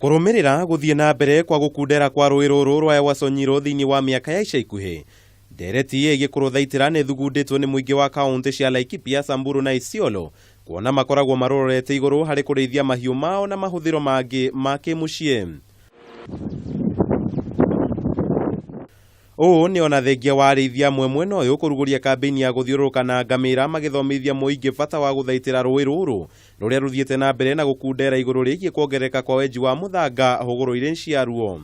Kurumirira guthie na mbere kwa gukundera kwa rũĩ rũrũ rwa Ewasonyiro thiini wa miaka ya ica ikuhi. Ndereti ĩgĩkũrũthaitĩra nĩ thugundĩtwo nĩ mũingĩ wa kaunti cia Laikipia, Samburu na Isiolo kuona makoragwo marorete igũrũ harĩ kũrĩithia mahiũ mao na mahũthĩro mangĩ ma kĩmũciĩ. Ũũ nĩ ona thengia wa arĩithia amwe mwena ũyũ kũrugũria kambĩini ya gũthiũrũrũka na ngamĩra magĩthomithia mũingĩ bata wa gũthaitĩra rũĩ rũrũ rũrĩa rũthiĩte na mbere na gũkundera igũrũ rĩgiĩ kuongereka kwa wenji wa mũthanga hũgũrũ-inĩ cia ruo.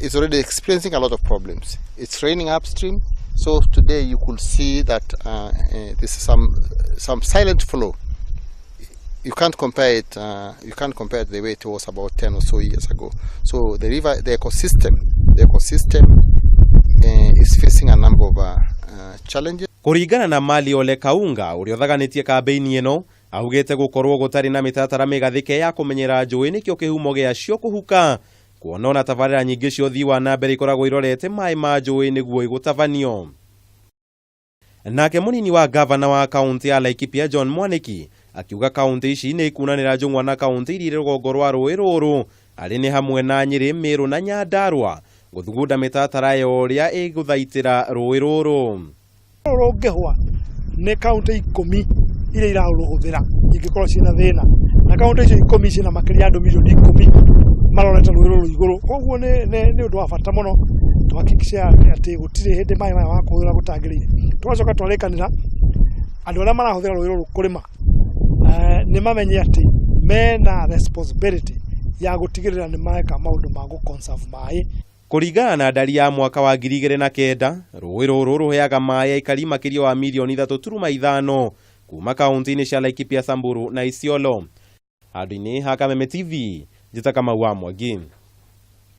It's already experiencing a lot of problems. It's raining upstream, so today you could see that this is some silent flow. You can't compare it. You can't compare it the way it was about 10 or so years ago. So the river, the ecosystem is facing a number of challenges. Kũringana na Mali Ole Kaunga ũrĩa ũthaganĩtie kambĩini ĩno, augĩte gũkorwo gũtarĩ na mĩtaratara mĩgathĩke ya kũmenyera njũĩ nĩkĩo kĩhumo gĩacio kũhuka, kuona ona tabarĩra nyingĩ cia ũthii wa na mbere ikoragwo irorete maĩ ma njũĩ nĩguo igũtabanio. Nake mũnini wa gavana wa kaunti ya Laikipia John Mwaniki akiuga kaunti ici nĩ ikunanĩra njũng'wa na kaunti irĩ rũgongo rwa rũĩ rũrũ arĩ nĩ hamwe na Nyeri, Meru na Nyandarua gũthugunda mĩtaratara ya ũrĩa ĩgũthaitĩra rũĩ rũrũ. Rũngĩhwa nĩ kaunti 10 iria irarũhũthĩra ingĩkorwo ciĩna thĩna, na kaunti icio 10 ciĩna makĩria andũ milioni 10 marorete rũĩ rũrũ igũrũ. Koguo nĩ ũndũ wa bata mũno tuhakikisha atĩ gũtirĩ hĩndĩ maĩ maya ma kũhũthĩra gũtangĩrĩire. Tũgacoka twarĩkanĩra andũ arĩa marahũthĩra rũĩ rũrũ kũrĩma nĩ mamenye atĩ mena responsibility ya gũtigĩrĩra nĩ mareka maũndũ ma gũconserve maĩ. Kũringana na ndari ya mwaka wa 2009, rũĩ rũrũ rũheaga maĩ aikari makĩria wa milioni 3.5 kuma kaunti-inĩ cia Laikipia, Samburu na Isiolo. Handũ-inĩ ha Kameme TV, njĩta Kamau wa Mwangi.